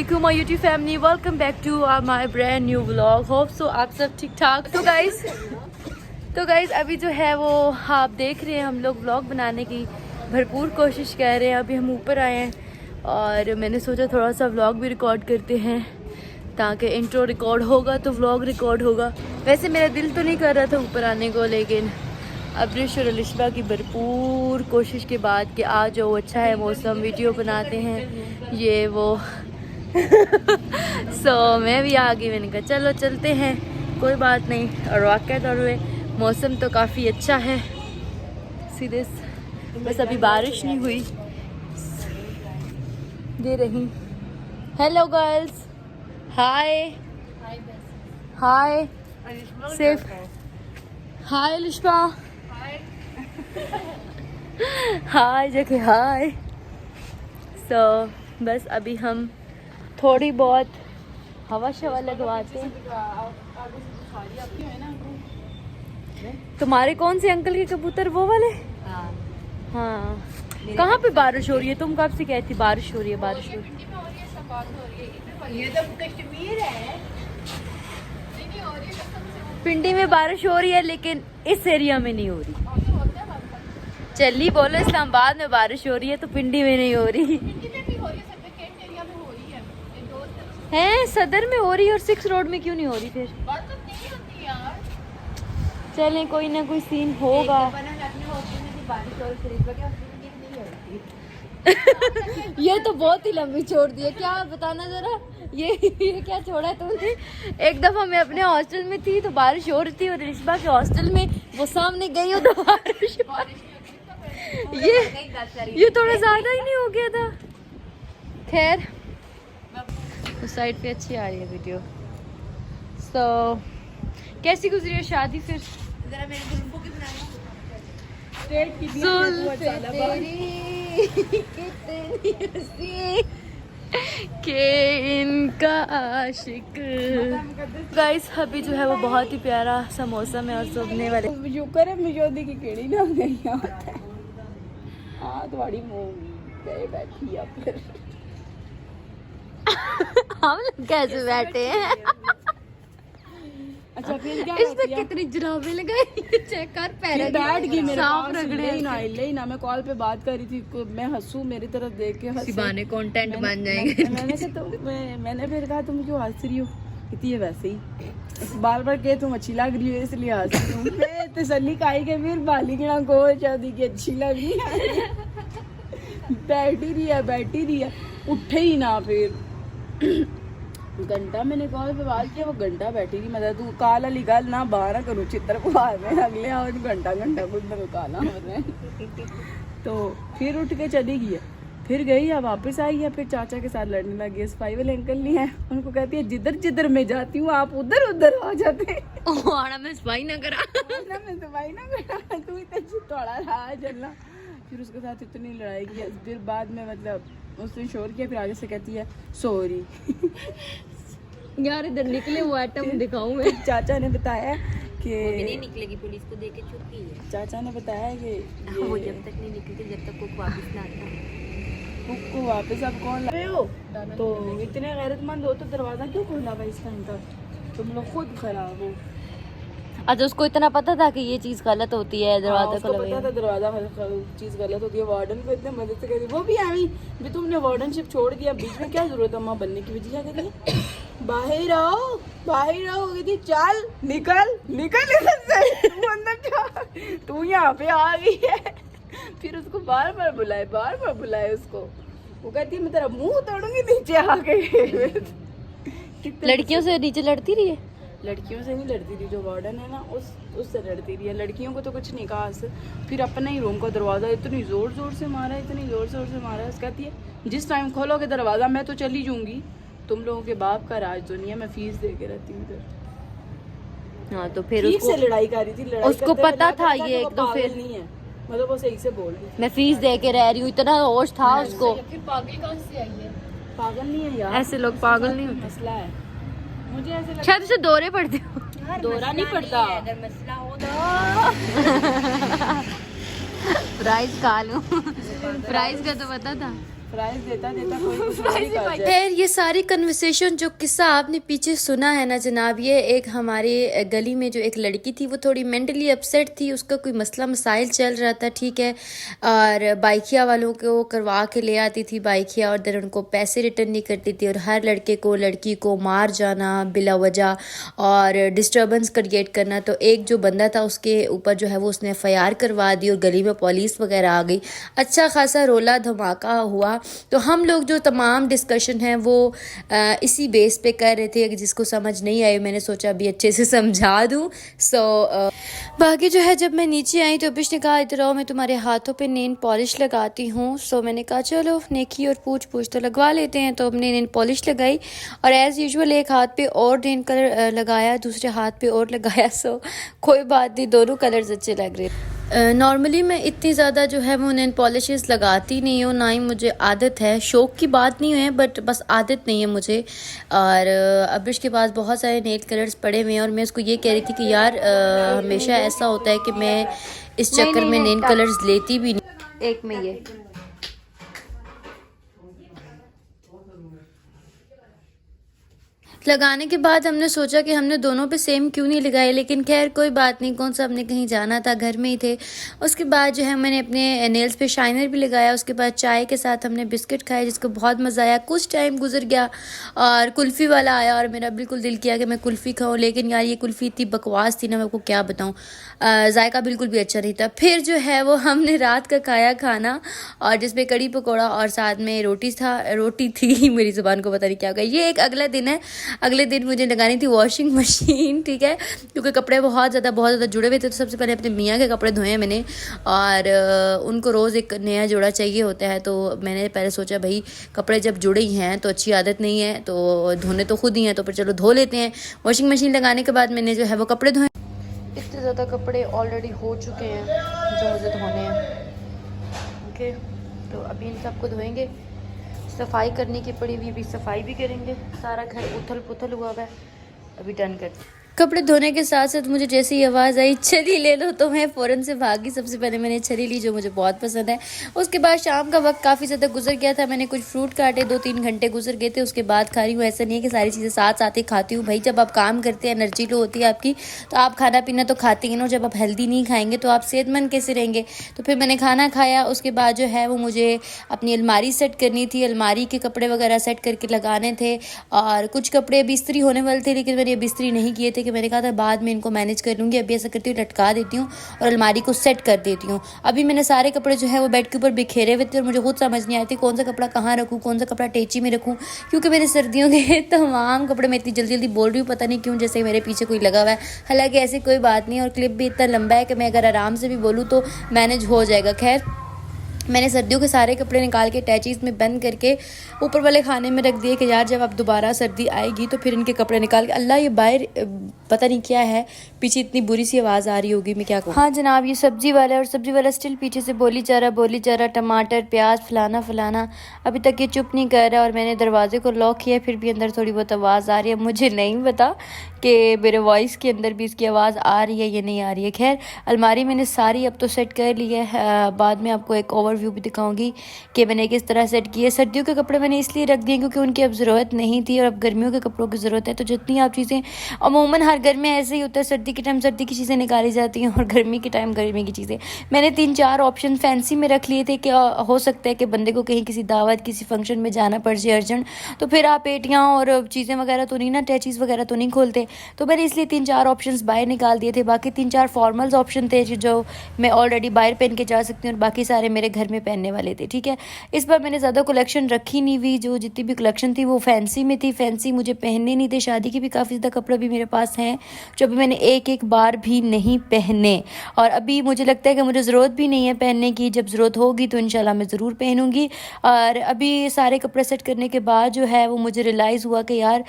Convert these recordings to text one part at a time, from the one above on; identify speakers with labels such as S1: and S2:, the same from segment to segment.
S1: अस्सलामुअलैकुम my YouTube family, welcome back to my brand new vlog. Hope so आप सब ठीक ठाक। तो गाइस अभी जो है वो आप देख रहे हैं, हम लोग व्लॉग बनाने की भरपूर कोशिश कर रहे हैं। अभी हम ऊपर आए हैं और मैंने सोचा थोड़ा सा व्लॉग भी रिकॉर्ड करते हैं ताकि इंट्रो रिकॉर्ड होगा तो व्लॉग रिकॉर्ड होगा। वैसे मेरा दिल तो नहीं कर रहा था ऊपर आने को, लेकिन अब्रिश और अलिशबा की भरपूर कोशिश के बाद कि आज जो अच्छा है मौसम, वीडियो बनाते हैं ये वो सो मैं भी आ गई। मैंने कहा चलो चलते हैं, कोई बात नहीं। और वाकई तौर पे मौसम तो काफ़ी अच्छा है सीधे, बस अभी बारिश नहीं हुई दे रही। हेलो गर्ल्स, हाय हाय सेफ, हाय अलिशबा, हाय जगह हाय। सो बस अभी हम थोड़ी बहुत हवा शवा लगवाते हैं। तुम्हारे कौन से अंकल के कबूतर, वो वाले? हाँ। कहाँ पे बारिश हो रही है? तुम कब से कहती बारिश हो रही है, बारिश हो रही है?
S2: ये तो कश्मीर है।
S1: पिंडी में बारिश हो रही है लेकिन इस एरिया में नहीं हो रही। चली बोलो इस्लामाबाद में बारिश हो रही है तो पिंडी में नहीं हो रही है। सदर में हो रही है और 6 रोड में क्यों नहीं हो रही फिर? चलें, कोई ना कोई सीन होगा। ये तो बहुत ही लंबी छोड़ दी है, क्या बताना जरा। ये क्या छोड़ा है तुमने? एक दफा मैं अपने हॉस्टल में थी तो बारिश हो रही थी और रिश्बा के हॉस्टल में वो सामने गई हो तो बारिश ये थोड़ा ज्यादा ही नहीं हो गया था। खैर उस साइड पे अच्छी आ रही है वीडियो। सो कैसी गुजरी है शादी फिर?
S2: जरा मेरे गुल्फों की बनाना
S1: के इनका आशिक। गाइस अभी जो है वो बहुत ही प्यारा सा मौसम है और सोने वाले
S2: शुक्र है मिजोदी की केड़ी ना गई हाँ तुम्हारी गए बैठी है फिर
S1: हम लोग कैसे बैठे हैं?
S2: अच्छा फिर क्या
S1: इसमें कितनी जुराबें लगाई, चेक कर पैर
S2: बैठ गई मेरे
S1: सांप
S2: पास,
S1: रगड़े
S2: ले ना मैं कॉल पे बात कर रही थी, मैं हंसू मेरी तरफ देख के हंसे।
S1: बहाने कंटेंट बन जाएंगे।
S2: मैंने फिर कहा तुम क्यों हंस रही हो? कहती है वैसे ही बार बार के तुम अच्छी लग रही हो इसलिए हंस रही हूँ। मैं तसल्ली खाई के फिर बालिगना को शादी की अच्छी लग रही है। बैठी रही है उठे ही ना। फिर घंटा मैंने कॉल पे बात किया, वो घंटा बैठी रही। मतलब तू काला लिखा ना बाहर करूँ चित्र को बाहर में अगले और घंटा कुछ मैं काला हो रहे हैं। तो फिर उठ के चली गई है, फिर गई है वापस आई है, फिर चाचा के साथ लड़ने लगी। स्पाई वाले अंकल नहीं है, उनको कहती है जिधर जिधर मैं जाती हूँ आप उधर उधर आ जाते हैं।
S1: मैं सफाई ना करा
S2: तू इतना थोड़ा रहा चलना। फिर उसके साथ इतनी लड़ाई की, फिर बाद में मतलब उसने शोर किया, फिर आगे से कहती है सॉरी।
S1: यार इधर निकले हुआ आइटम दिखाऊं मैं।
S2: चाचा ने बताया कि
S1: नहीं निकलेगी, पुलिस को देके छुट्टी है।
S2: चाचा ने बताया कि
S1: वो जब तक नहीं निकलती जब तक कुक वापस ना आता।
S2: कुक को वापस आप कौन लाए हो? तो इतने गैरतमंद हो तो दरवाजा क्यों खोला भाई इस टाइम तक? तुम लोग खुद खराब हो।
S1: अच्छा उसको इतना पता था कि ये चीज गलत होती है, दरवाजा
S2: उसको पता था दरवाजा चीज गलत होती है। वार्डन को इतने मदद से कह दी, वो भी आई भी तुमने वार्डनशिप छोड़ दिया, बीच में क्या जरूरत है माँ बनने की? वजह क्या कहती बाहर आओ कहती चल निकल अंदर तू यहाँ पे आ गई है। फिर उसको बार बार बुलाए उसको। वो कहती है मैं तेरा मुंह तोड़ूंगी नीचे आके।
S1: लड़कियों से नीचे लड़ती रही है?
S2: लड़कियों से नहीं लड़ती थी, जो वार्डन है ना उससे लड़ती रही है। लड़कियों को तो कुछ नहीं कहा। फिर अपना ही रूम का दरवाज़ा इतनी ज़ोर ज़ोर से मारा उसको कहती है जिस टाइम खोलोगे दरवाज़ा मैं तो चली जाऊंगी, तुम लोगों के बाप का राज तो नहीं है, मैं फीस दे के रहती हूँ इधर।
S1: हाँ तो फिर
S2: उसको लड़ाई कर रही थी,
S1: उसको पता था ये एक तो फिर
S2: नहीं है, मतलब वो सही से बोल रही।
S1: मैं फीस दे के रह रही हूँ, इतना होश था उसको।
S2: पागल कौन सी आई है? पागल नहीं है यार,
S1: ऐसे लोग पागल नहीं होते।
S2: मसला है मुझे ऐसे लगता
S1: शायद उसे दौरे पड़ते हो।
S2: दौरा नहीं पड़ता,
S1: अगर मसला हो तो प्राइस खा लूं। प्राइस का तो पता था।
S2: प्राइस देता कोई कुछ नहीं कर जाए।
S1: खैर ये सारी कन्वर्सेशन जो किस्सा आपने पीछे सुना है ना जनाब, ये एक हमारी गली में जो एक लड़की थी वो थोड़ी मेंटली अपसेट थी, उसका कोई मसला मसाइल चल रहा था, ठीक है, और बाइकिया वालों को करवा के ले आती थी बाइकिया, और देन उनको पैसे रिटर्न नहीं करती थी, और हर लड़के को लड़की को मार जाना बिला वजह और डिस्टर्बेंस क्रिएट करना। तो एक जो बंदा था उसके ऊपर जो है वो उसने FIR करवा दी और गली में पुलिस वगैरह आ गई, अच्छा खासा रोला धमाका हुआ। तो हम लोग जो तमाम डिस्कशन है वो इसी बेस पे कर रहे थे, जिसको समझ नहीं आई मैंने सोचा अभी अच्छे से समझा दूँ। बाकी जो है जब मैं नीचे आई तो अबिश ने कहा इधर आओ मैं तुम्हारे हाथों पे नेल पॉलिश लगाती हूँ। मैंने कहा चलो नेकी और पूछ तो लगवा लेते हैं। तो हमने नेल पॉलिश लगाई और एज़ यूजुअल एक हाथ पे और नेल कलर लगाया, दूसरे हाथ पे और लगाया। कोई बात नहीं, दोनों कलर्स अच्छे लग रहे। नॉर्मली मैं इतनी ज़्यादा जो है वो नेल पॉलिशेस लगाती नहीं हूँ, ना ही मुझे आदत है, शौक़ की बात नहीं है बट बस आदत नहीं है मुझे। और अबिश के पास बहुत सारे नेल कलर्स पड़े हुए हैं और मैं उसको ये कह रही थी कि यार हमेशा ऐसा होता है कि मैं इस चक्कर में नेल कलर्स लेती भी नहीं। एक में ये लगाने के बाद हमने सोचा कि हमने दोनों पे सेम क्यों नहीं लगाए, लेकिन खैर कोई बात नहीं, कौन सा हमने कहीं जाना था, घर में ही थे। उसके बाद जो है मैंने अपने नेल्स पे शाइनर भी लगाया। उसके बाद चाय के साथ हमने बिस्किट खाए जिसको बहुत मज़ा आया। कुछ टाइम गुजर गया और कुल्फ़ी वाला आया और मेरा बिल्कुल दिल किया कि मैं कुल्फ़ी खाऊँ, लेकिन यार ये कुल्फ़ी इतनी बकवास थी ना, मैं आपको क्या बताऊँ, जायका बिल्कुल भी अच्छा नहीं था। फिर जो है वो हमने रात का खाया खाना और जिसमें कड़ी पकौड़ा और साथ में रोटी थी मेरी ज़ुबान को पता नहीं क्या होगा। ये एक अगला दिन है, अगले दिन मुझे लगानी थी वॉशिंग मशीन, ठीक है, क्योंकि कपड़े बहुत ज़्यादा जुड़े हुए थे। तो सबसे पहले अपने मियाँ के कपड़े धोए मैंने और उनको रोज़ एक नया जोड़ा चाहिए होता है। तो मैंने पहले सोचा भाई कपड़े जब जुड़े ही हैं तो अच्छी आदत नहीं है, तो धोने तो खुद ही हैं, तो फिर चलो धो लेते हैं। वॉशिंग मशीन लगाने के बाद मैंने जो है वो कपड़े धोए। इतने ज़्यादा कपड़े ऑलरेडी हो चुके हैं जो मुझे धोने हैं। ओके, तो अभी इन सबको धोएंगे, सफाई करने की पड़ी हुई, अभी सफाई भी करेंगे। सारा घर उथल पुथल हुआ है, अभी डन करते। कपड़े धोने के साथ साथ मुझे जैसे ही आवाज़ आई छली ले लो तो मैं फ़ौरन से भागी। सबसे पहले मैंने छली ली जो मुझे बहुत पसंद है। उसके बाद शाम का वक्त काफ़ी ज़्यादा गुजर गया था, मैंने कुछ फ्रूट काटे, 2-3 घंटे गुजर गए थे। उसके बाद खा रही हूँ। ऐसा नहीं है कि सारी चीज़ें साथ साथ ही खाती हूँ भाई, जब आप काम करते हैं एनर्जी लो होती है आपकी, तो आप खाना पीना तो खाते हैं ना। जब आप हेल्दी नहीं खाएंगे तो आप सेहतमंद कैसे रहेंगे। तो फिर मैंने खाना खाया। उसके बाद जो है वो मुझे अपनी अलमारी सेट करनी थी, अलमारी के कपड़े वगैरह सेट करके लगाने थे और कुछ कपड़े अभी इस्त्री होने वाले थे, लेकिन मैंने अभी इस्त्री नहीं किए थे कि मैंने कहा था बाद में इनको मैनेज कर लूँगी। अभी ऐसा करती हूँ लटका देती हूँ और अलमारी को सेट कर देती हूँ। अभी मैंने सारे कपड़े जो है वो बेड के ऊपर बिखेरे हुए थे और मुझे खुद समझ नहीं आई थी कौन सा कपड़ा कहाँ रखूँ, कौन सा कपड़ा टेची में रखूँ, क्योंकि मेरे सर्दियों के तमाम कपड़े मैं इतनी जल्दी बोल रही हूँ पता नहीं क्यों, जैसे मेरे पीछे कोई लगा हुआ है। हालांकि ऐसी कोई बात नहीं और क्लिप भी इतना लंबा है कि मैं अगर आराम से भी बोलूँ तो मैनेज हो जाएगा। खैर मैंने सर्दियों के सारे कपड़े निकाल के अटैचीज़ में बंद करके ऊपर वाले खाने में रख दिए कि यार जब अब दोबारा सर्दी आएगी तो फिर इनके कपड़े निकाल के। अल्लाह ये बाहर पता नहीं क्या है, पीछे इतनी बुरी सी आवाज़ आ रही होगी, मैं क्या कहूँ। हाँ जनाब, ये सब्जी वाला है और सब्जी वाला स्टिल पीछे से बोली जा रहा टमाटर प्याज फलाना। अभी तक ये चुप नहीं कर रहा और मैंने दरवाजे को लॉक किया, फिर भी अंदर थोड़ी बहुत आवाज़ आ रही है। मुझे नहीं पता कि मेरे वॉइस के अंदर भी इसकी आवाज़ आ रही है या नहीं आ रही है। खैर अलमारी मैंने सारी अब तो सेट कर ली है, बाद में आपको एक ओवरव्यू भी दिखाऊंगी कि मैंने किस तरह सेट किए। सर्दियों के कपड़े मैंने इसलिए रख दिए क्योंकि उनकी अब ज़रूरत नहीं थी और अब गर्मियों के कपड़ों की ज़रूरत है। तो जितनी आप चीज़ें, अमूमन हर घर में ऐसे ही होता है, सर्दी के टाइम सर्दी की चीज़ें निकाली जाती हैं और गर्मी के टाइम गर्मी की चीज़ें। मैंने 3-4 ऑप्शन फैंसी में रख लिए थे कि हो सकता है कि बंदे को कहीं किसी दावत किसी फंक्शन में जाना पड़ जाए अर्जेंट, तो फिर आप पेटियाँ और चीज़ें वगैरह तो नहीं ना, अटैचीज़ वगैरह तो नहीं खोलते। तो मैंने इसलिए 3-4 ऑप्शंस बाहर निकाल दिए थे। बाकी 3-4 फॉर्मल्स ऑप्शन थे जो मैं ऑलरेडी बाहर पहन के जा सकती हूँ और बाकी सारे मेरे घर में पहनने वाले थे। ठीक है, इस बार मैंने ज़्यादा कलेक्शन रखी नहीं हुई, जो जितनी भी कलेक्शन थी वो फैंसी में थी। फैंसी मुझे पहनने नहीं थे, शादी के भी काफ़ी ज़्यादा कपड़े भी मेरे पास हैं जो अभी मैंने एक बार भी नहीं पहने और अभी मुझे लगता है कि मुझे ज़रूरत भी नहीं है पहनने की। जब ज़रूरत होगी तो इंशाल्लाह मैं ज़रूर पहनूंगी। और अभी सारे कपड़े सेट करने के बाद जो है वो मुझे रियलाइज़ हुआ कि यार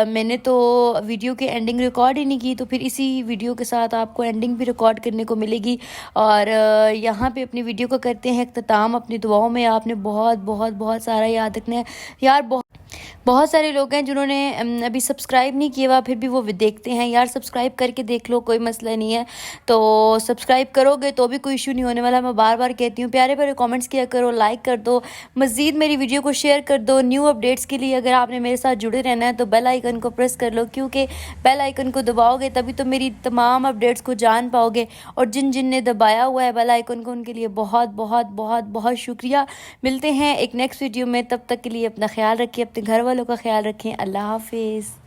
S1: मैंने तो वीडियो की एंडिंग रिकॉर्ड ही नहीं की, तो फिर इसी वीडियो के साथ आपको एंडिंग भी रिकॉर्ड करने को मिलेगी। और यहाँ पे अपनी वीडियो को करते हैं इख्तिताम। अपनी दुआओं में आपने बहुत बहुत बहुत सारा याद रखना है यार। बहुत बहुत सारे लोग हैं जिन्होंने अभी सब्सक्राइब नहीं किया हुआ, फिर भी वो देखते हैं। यार सब्सक्राइब करके देख लो, कोई मसला नहीं है। तो सब्सक्राइब करोगे तो भी कोई इशू नहीं होने वाला। मैं बार बार कहती हूँ, प्यारे प्यारे कमेंट्स किया करो, लाइक कर दो, मज़ीद मेरी वीडियो को शेयर कर दो। न्यू अपडेट्स के लिए अगर आपने मेरे साथ जुड़े रहना है तो बेल आइकन को प्रेस कर लो, क्योंकि बेल आइकन को दबाओगे तभी तो मेरी तमाम अपडेट्स को जान पाओगे। और जिन जिन ने दबाया हुआ है बेल आइकन को, उनके लिए बहुत बहुत बहुत बहुत शुक्रिया। मिलते हैं एक नेक्स्ट वीडियो में, तब तक के लिए अपना ख्याल रखिए, अपने घर वालों का ख्याल रखें। अल्लाह हाफिज़।